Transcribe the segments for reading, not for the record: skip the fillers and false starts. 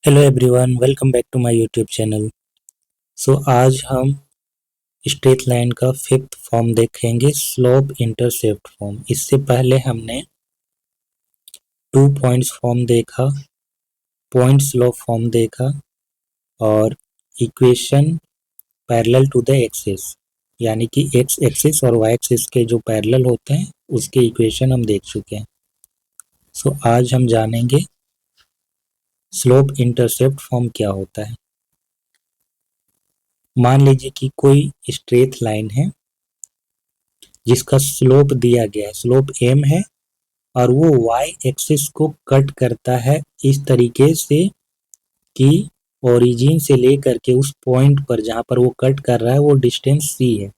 Hello everyone, welcome back to my YouTube channel. आज हम straight line का fifth form देखेंगे, स्लोप इंटरसेप्ट फॉर्म। इससे पहले हमने 2 पॉइंट्स फॉर्म देखा, पॉइंट स्लोप फॉर्म देखा और equation parallel to the axis, यानी कि एक्स एक्सिस और वाई एक्सिस के जो पैरेलल होते हैं उसके इक्वेशन हम देख चुके हैं। आज हम जानेंगे स्लोप इंटरसेप्ट फॉर्म क्या होता है। मान लीजिए कि कोई स्ट्रेट लाइन है जिसका स्लोप दिया गया है, स्लोप m है और वो y एक्सिस को कट करता है इस तरीके से कि ओरिजिन से लेकर के उस पॉइंट पर जहां पर वो कट कर रहा है वो डिस्टेंस c है।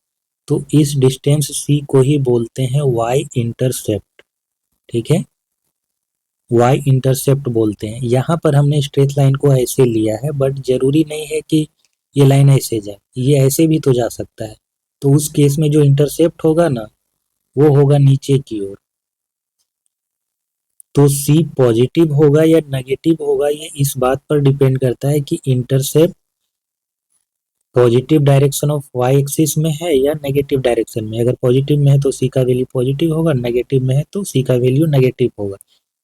तो इस डिस्टेंस c को ही बोलते हैं y इंटरसेप्ट। ठीक है, y इंटरसेप्ट बोलते हैं। यहाँ पर हमने स्ट्रेट लाइन को ऐसे लिया है, बट जरूरी नहीं है कि ये लाइन ऐसे जाए, ये ऐसे भी तो जा सकता है। तो उस केस में जो इंटरसेप्ट होगा ना, वो होगा नीचे की ओर। तो सी पॉजिटिव होगा या नेगेटिव होगा, ये इस बात पर डिपेंड करता है कि intercept positive direction of Y axis में है या नेगेटिव डायरेक्शन में। अगर पॉजिटिव में है तो सी का वैल्यू पॉजिटिव होगा, नेगेटिव में है तो सी का वैल्यू नेगेटिव होगा।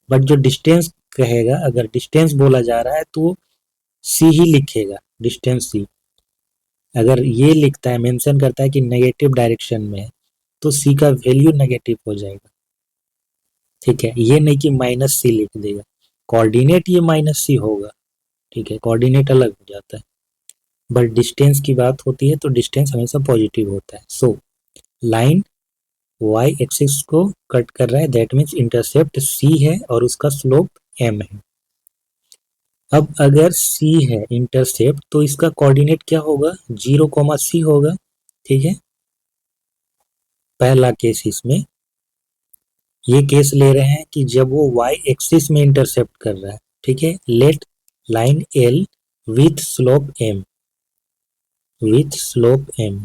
बट जो डिस्टेंस कहेगा, अगर डिस्टेंस बोला जा रहा है तो सी ही लिखेगा, डिस्टेंस सी। अगर ये लिखता है, मेंशन करता है कि नेगेटिव डायरेक्शन में है, तो सी का वैल्यू नेगेटिव हो जाएगा। ठीक है, ये नहीं कि माइनस सी लिख देगा, कोऑर्डिनेट ये माइनस सी होगा। ठीक है, कोऑर्डिनेट अलग हो जाता है, बट डिस्टेंस की बात होती है तो डिस्टेंस हमेशा पॉजिटिव होता है। लाइन वाई एक्सिस को कट कर रहा है, दैट मीन्स इंटरसेप्ट सी है और उसका स्लोप एम है। अब अगर सी है इंटरसेप्ट तो इसका कोऑर्डिनेट क्या होगा, 0, c होगा। ठीक है, पहला केस इसमें ये केस ले रहे हैं कि जब वो y एक्सिस में इंटरसेप्ट कर रहा है। ठीक है, let line L with slope m, with slope m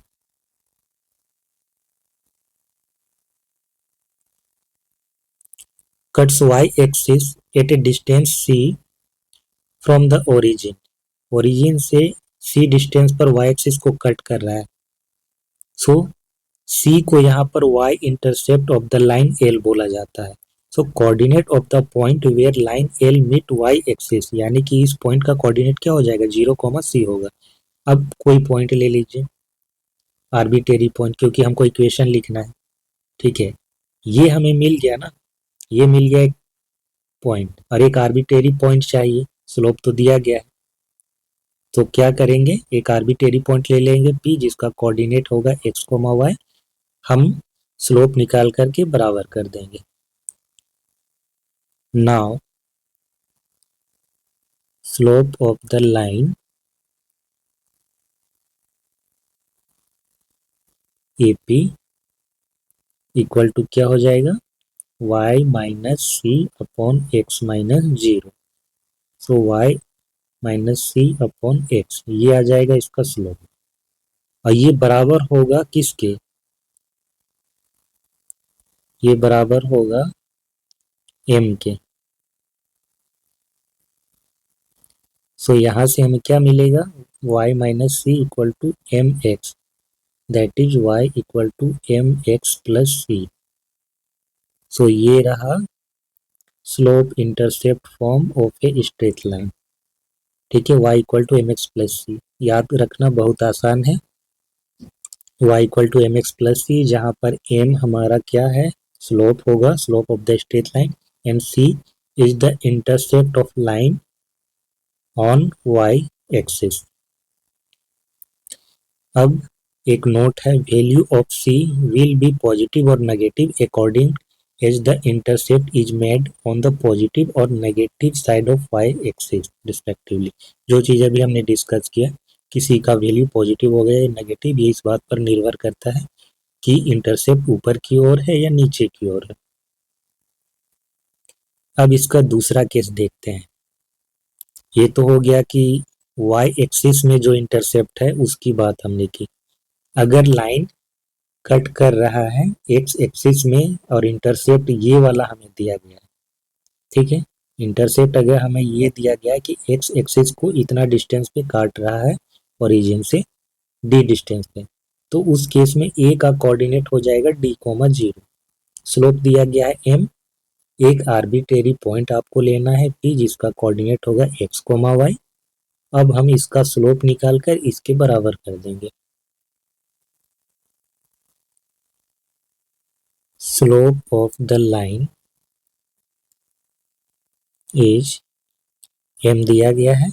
cuts y axis at a distance c from the origin। Origin से c डिस्टेंस पर y एक्सिस को कट कर रहा है। c को यहाँ पर y intercept of the line L बोला जाता है। Coordinate of the point where line L meet y axis, यानी कि इस पॉइंट का कोऑर्डिनेट क्या हो जाएगा, 0, c होगा। अब कोई पॉइंट ले लीजिए, आर्बिट्रेरी पॉइंट, क्योंकि हमको इक्वेशन लिखना है। ठीक है, ये हमें मिल गया ना, ये मिल गया एक पॉइंट और एक आर्बिट्रेरी पॉइंट चाहिए, स्लोप तो दिया गया है। तो क्या करेंगे, एक आर्बिट्रेरी पॉइंट ले लेंगे P जिसका कोऑर्डिनेट होगा x, y। हम स्लोप निकाल करके बराबर कर देंगे। Now slope of the line AP equal to क्या हो जाएगा, y minus c upon x minus 0। y minus c upon x, ये आ जाएगा इसका स्लोप। और ये बराबर होगा किसके, ये बराबर होगा m के। यहाँ से हमें क्या मिलेगा, y minus c equal to m x, that is y equal to m x plus c. ये रहा slope intercept form of a straight line. ठीक है, y equal to m x plus c, याद रखना बहुत आसान है। y equal to m x plus c, जहाँ पर m हमारा क्या है, स्लोप होगा, slope of the straight line, and c is the intercept of line on y axis. अब एक नोट है, value of c will be positive और negative according as the intercept is made on the positive और negative side of y axis respectively. जो चीज़ अभी हमने discuss किया कि c का वैल्यू पॉजिटिव हो गया या नेगेटिव, ये इस बात पर निर्भर करता है कि इंटरसेप्ट ऊपर की ओर है या नीचे की ओर है। अब इसका दूसरा केस देखते हैं। ये तो हो गया कि y एक्सिस में जो इंटरसेप्ट है उसकी बात हमने की। अगर लाइन कट कर रहा है एक्स एक्सिस में और इंटरसेप्ट ये वाला हमें दिया गया है। ठीक है, इंटरसेप्ट अगर हमें ये दिया गया है कि एक्स एक्सिस को इतना डिस्टेंस पे काट रहा है ओरिजिन से डी डिस्टेंस पे, तो उस केस में ए का कोऑर्डिनेट हो जाएगा डी कोमा जीरो। स्लोप दिया गया है एम, एक आर्बिट्रेरी पॉइंट आपको लेना है पी जिसका कोऑर्डिनेट होगा एक्स कोमा वाई। अब हम इसका स्लोप निकाल कर इसके बराबर कर देंगे। Slope of the line is M दिया गया है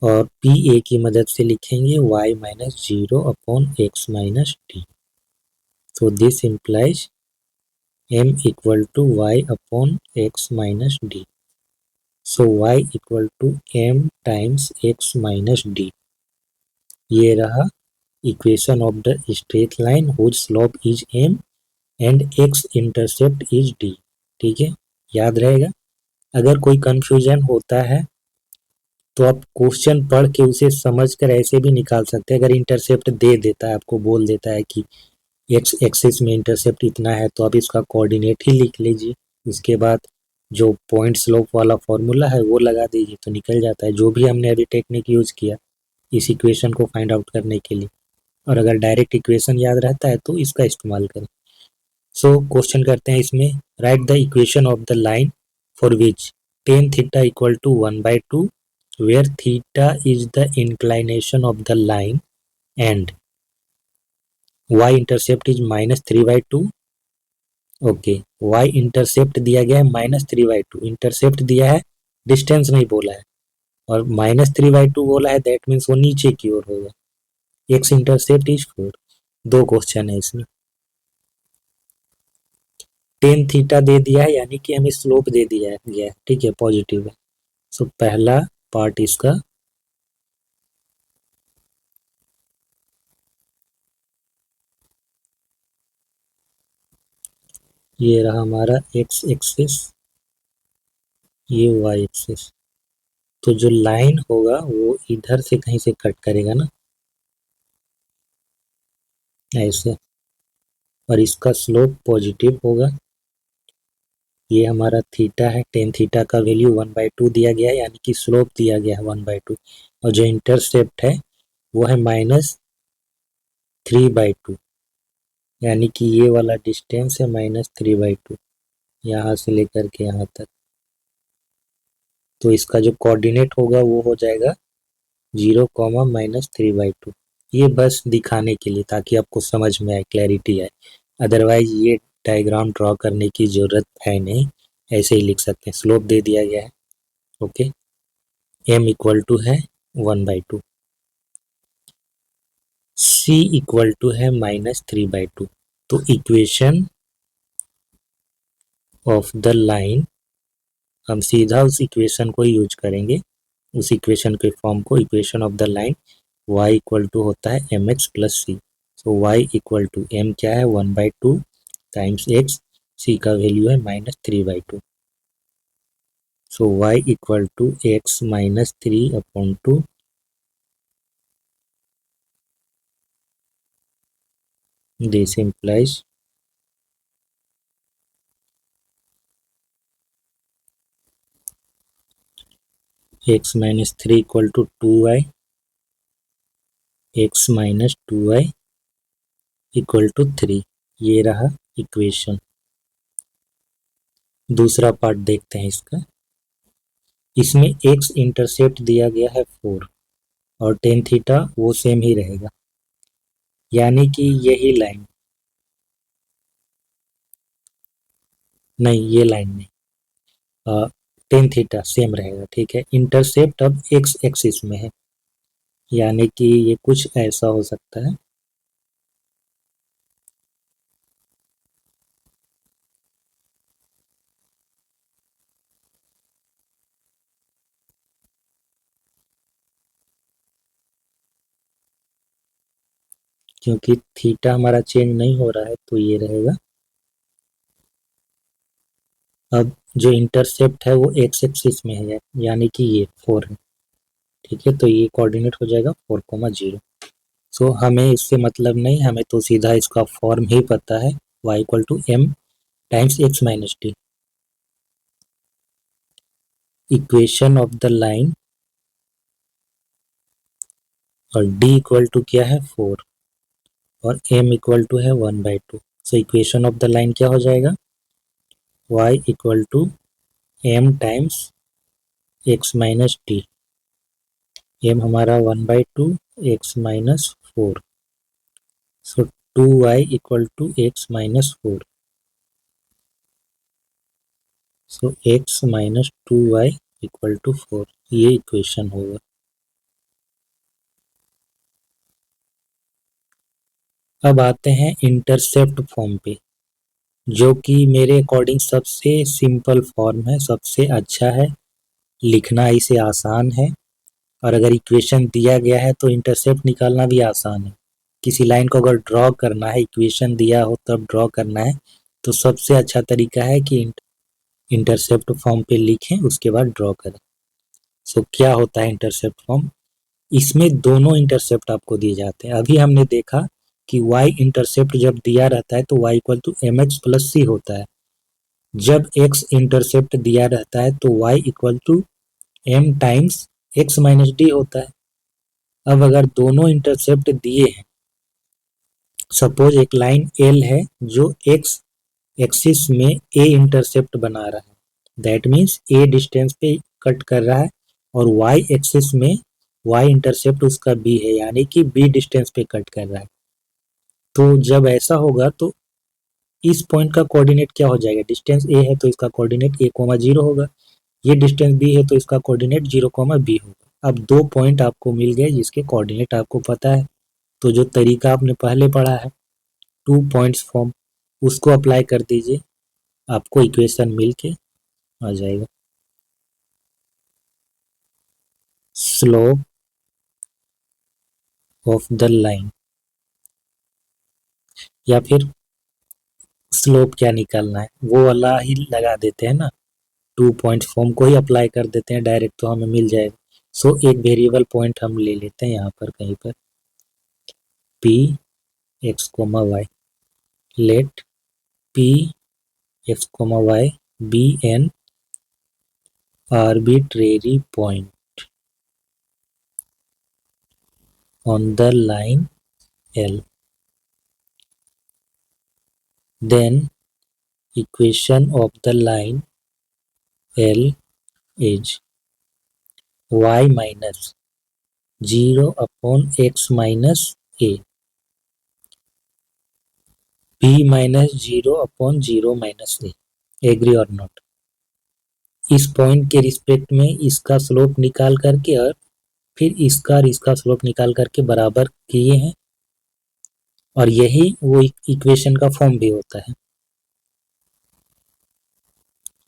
और पी ए की मदद से लिखेंगे y minus zero upon x minus D. So this implies m equal to y upon x minus d. So y equal to m times x minus d. ये रहा equation of the straight line whose slope is m and x intercept is d। ठीक है, याद रहेगा। अगर कोई confusion होता है तो आप क्वेश्चन पढ़ के उसे समझ कर ऐसे भी निकाल सकते हैं। अगर इंटरसेप्ट दे देता है, आपको बोल देता है कि एक्स एक्सिस में इंटरसेप्ट इतना है, तो आप इसका कोऑर्डिनेट ही लिख लीजिए। उसके बाद जो पॉइंट स्लोप वाला फॉर्मूला है वो लगा दीजिए तो निकल जाता है, जो भी हमने अभी टेक्निक यूज किया इस इक्वेशन को फाइंड आउट करने के लिए। और अगर डायरेक्ट इक्वेशन याद रहता है तो इसका इस्तेमाल करें। सो क्वेश्चन करते हैं इसमें, write the equation of the line for which tan theta equal to 1/2 where theta is the inclination of the line and y intercept is -3/2। Okay, y intercept दिया गया है -3/2, इंटरसेप्ट दिया है, डिस्टेंस नहीं बोला है, और -3/2 बोला है, दैट मीन्स वो नीचे की ओर होगा। x intercept is 4। दो क्वेश्चन है इसमें। टेन थीटा दे दिया है यानी कि हमें स्लोप दे दिया गया है, ठीक है, पॉजिटिव है। सो पहला पार्ट इसका, ये रहा हमारा x एक्सिस, ये y एक्सिस। तो जो लाइन होगा वो इधर से कहीं से कट करेगा ना, ऐसे, और इसका स्लोप पॉजिटिव होगा। ये हमारा थीटा है, टेन थीटा का वैल्यू 1/2 दिया गया है यानी कि स्लोप दिया गया है 1/2। और जो इंटरसेप्ट है वो है -3/2 यानी कि ये वाला डिस्टेंस है -3/2, यहाँ से लेकर के यहाँ तक। तो इसका जो कोऑर्डिनेट होगा वो हो जाएगा 0, -3/2। ये बस दिखाने के लिए, ताकि आपको समझ में आए, क्लैरिटी आए। अदरवाइज ये डायग्राम ड्रॉ करने की जरूरत है नहीं, ऐसे ही लिख सकते हैं। स्लोप दे दिया गया है, ओके। m इक्वल टू है 1/2, c इक्वल टू है -3/2। तो इक्वेशन ऑफ द लाइन, हम सीधा उस इक्वेशन को यूज करेंगे, उस इक्वेशन के फॉर्म को, equation of the line y equal to होता है mx plus C. So y equal to m क्या है 1/2 टाइम्स x, c का वैल्यू है -3/2। So y equal to x -3/2 this implies x -3 equal to 2y, x -2y equal to 3। ये रहा equation. दूसरा part देखते हैं इसका। इसमें x इंटरसेप्ट दिया गया है 4 और टेन थीटा वो सेम ही रहेगा, यानी कि यही लाइन, नहीं ये लाइन नहीं, टेन थीटा सेम रहेगा, ठीक है। इंटरसेप्ट अब x एक्सिस में है, यानी कि ये कुछ ऐसा हो सकता है। क्योंकि थीटा हमारा चेंज नहीं हो रहा है तो ये रहेगा। अब जो इंटरसेप्ट है वो x एक्सिस में है, यानी कि ये 4 है, ठीक है। तो ये कोऑर्डिनेट हो जाएगा 4,0। सो हमें इससे मतलब नहीं, हमें तो सीधा इसका फॉर्म ही पता है, y equal to m times x minus T. Equation of the line और d इक्वल टू क्या है 4 और m इक्वल टू है 1/2। So equation of the line क्या हो जाएगा y equal to m times x minus T. m हमारा 1/2 x minus 4। So 2y equal to x minus 4। So x minus 2y equal to 4, ये equation होगा। अब आते हैं इंटरसेप्ट फॉर्म पे, जो कि मेरे अकॉर्डिंग सबसे सिंपल फॉर्म है, सबसे अच्छा है, लिखना इसे आसान है। और अगर इक्वेशन दिया गया है तो इंटरसेप्ट निकालना भी आसान है। किसी लाइन को अगर ड्रॉ करना है, इक्वेशन दिया हो तब ड्रॉ करना है, तो सबसे अच्छा तरीका है कि इंटरसेप्ट फॉर्म पे लिखें, उसके बाद ड्रॉ करें। सो क्या होता है इंटरसेप्ट फॉर्म? इसमें दोनों इंटरसेप्ट आपको दिए जाते हैं। अभी हमने देखा कि y इंटरसेप्ट जब दिया रहता है तो y equal to m x plus c होता है। जब x इंटरसेप्ट दिया रहता है तो y equal to M times x minus D होता है। अब अगर दोनों इंटरसेप्ट दिए हैं, सपोज एक लाइन L है जो x एक्सिस में a इंटरसेप्ट बना रहा है, दैट मीन्स a डिस्टेंस पे कट कर रहा है, और y एक्सिस में y इंटरसेप्ट उसका b है, यानी कि b डिस्टेंस पे कट कर रहा है। तो जब ऐसा होगा तो इस पॉइंट का कोऑर्डिनेट क्या हो जाएगा? डिस्टेंस a है तो इसका कोऑर्डिनेट a, 0 होगा। ये डिस्टेंस b है तो इसका कोऑर्डिनेट 0, b होगा। अब दो पॉइंट आपको मिल गए जिसके कोऑर्डिनेट आपको पता है। तो जो तरीका आपने पहले पढ़ा है 2 पॉइंट्स फॉर्म, उसको अप्लाई कर दीजिए, आपको इक्वेशन मिल के आ जाएगा। स्लोप ऑफ द लाइन, या फिर स्लोप क्या निकालना है वो वाला ही लगा देते हैं ना, 2 पॉइंट फॉर्म को ही अप्लाई कर देते हैं डायरेक्ट, तो हमें मिल जाएगा। सो एक वेरिएबल पॉइंट हम ले लेते हैं यहाँ पर कहीं पर p x, y, let p x, y be an arbitrary point on the line L. Then equation of the line L is y minus 0 upon x minus a, b minus 0 upon 0 minus a. Agree और not? इस point के respect में इसका slope निकाल करके और फिर इसका और इसका स्लोप निकाल करके बराबर किए हैं, और यही वो इक्वेशन का फॉर्म भी होता है।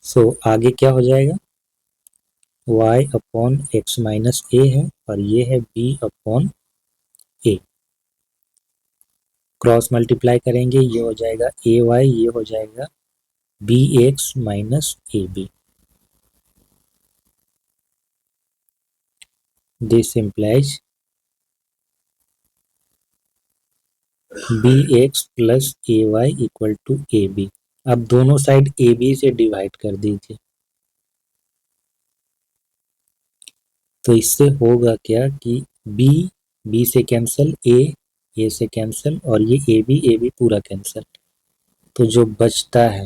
सो आगे क्या हो जाएगा? y upon x minus A है और ये है b upon A. Cross multiply करेंगे, ये हो जाएगा ए वाई, ये हो जाएगा B X minus A B. This implies B X plus A Y equal to A B. अब दोनों साइड ए बी से डिवाइड कर दीजिए, तो इससे होगा क्या कि बी से कैंसिल, ए से कैंसिल, और ये ए बी पूरा कैंसिल। तो जो बचता है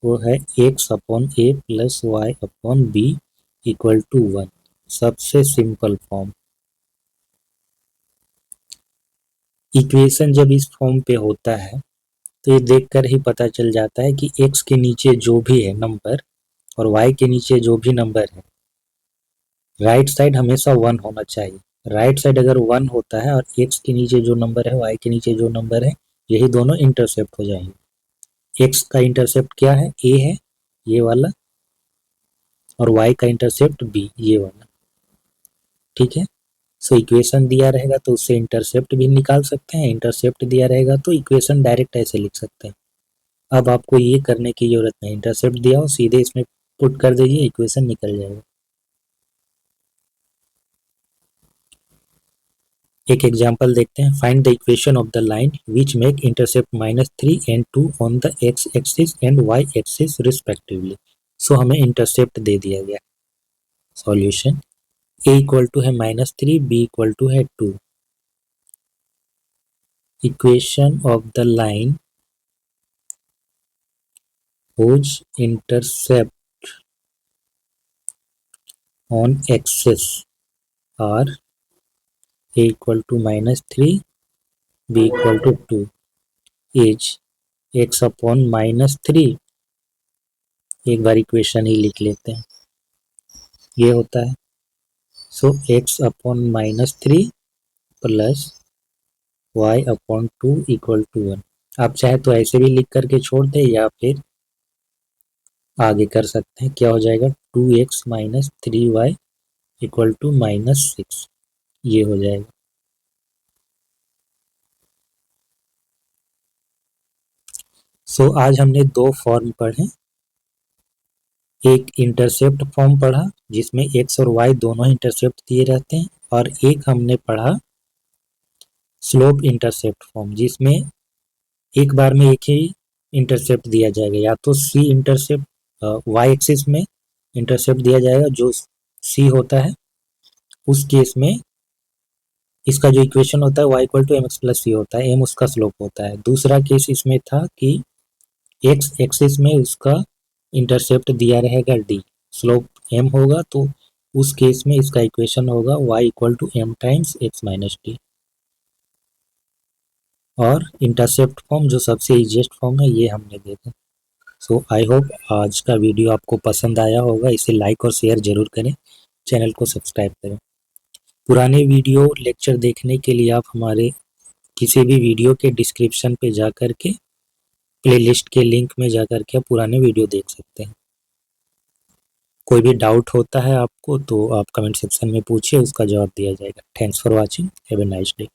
वो है X upon A plus Y upon B equal to 1। सबसे सिंपल फॉर्म। इक्वेशन जब इस फॉर्म पे होता है तो ये देखकर ही पता चल जाता है कि एक्स के नीचे जो भी है नंबर और वाई के नीचे जो भी नंबर है, राइट साइड हमेशा 1 होना चाहिए। राइट साइड अगर 1 होता है और एक्स के नीचे जो नंबर है, वाई के नीचे जो नंबर है, यही दोनों इंटरसेप्ट हो जाएंगे। एक्स का इंटरसेप्ट क्या है? ए है, ये वाला, और वाई का इंटरसेप्ट बी, ये वाला। ठीक है। सो इक्वेशन दिया रहेगा तो उससे इंटरसेप्ट भी निकाल सकते हैं, इंटरसेप्ट दिया रहेगा तो इक्वेशन डायरेक्ट ऐसे लिख सकते हैं। अब आपको ये करने की जरूरत नहीं, इंटरसेप्ट दिया हो सीधे इसमें पुट कर दीजिए, इक्वेशन निकल जाएगा। एक एग्जांपल देखते हैं। Find the equation of the line which make intercept -3 and 2 on the x axis and y axis respectively. So हमें इंटरसेप्ट दे दिया गया। सॉल्यूशन ए इक्वल टू है -3, बी इक्वल टू है 2। Equation of the line whose intercept on axis are a equal to -3, b equal to 2 is x upon -3। एक बार equation ही लिख लेते हैं, ये होता है so x upon -3 plus y upon 2 equal to 1। आप चाहे तो ऐसे भी लिख करके छोड़ दें या फिर आगे कर सकते हैं। क्या हो जाएगा 2x minus 3y equal to -6, ये हो जाएगा। सो आज हमने दो फॉर्म पढ़े, एक इंटरसेप्ट फॉर्म पढ़ा जिसमें x और y दोनों इंटरसेप्ट दिए रहते हैं, और एक हमने पढ़ा स्लोप इंटरसेप्ट फॉर्म जिसमें एक बार में एक ही इंटरसेप्ट दिया जाएगा, या तो c इंटरसेप्ट y एक्सिस में इंटरसेप्ट दिया जाएगा जो c होता है, उस केस में इसका जो इक्वेशन होता है y equal to mx plus c होता है, m उसका स्लोप होता है। दूसरा केस इसमें था कि x एक्सिस में उसका इंटरसेप्ट दिया रहेगा d, स्लोप m होगा, तो उस केस में इसका इक्वेशन होगा y equal to m times x minus D. और इंटरसेप्ट फॉर्म जो सबसे इजीएस्ट फॉर्म है ये हमने देखा। सो आई होप आज का वीडियो आपको पसंद आया होगा, इसे लाइक और शेयर जरूर करें, चैनल को सब्सक्राइब करें। पुराने वीडियो लेक्चर देखने के लिए आप हमारे किसी भी वीडियो के डिस्क्रिप्शन पे जा कर के प्लेलिस्ट के लिंक में जा कर के आप पुराने वीडियो देख सकते हैं। कोई भी डाउट होता है आपको तो आप कमेंट सेक्शन में पूछिए, उसका जवाब दिया जाएगा। Thanks for watching, have a nice day.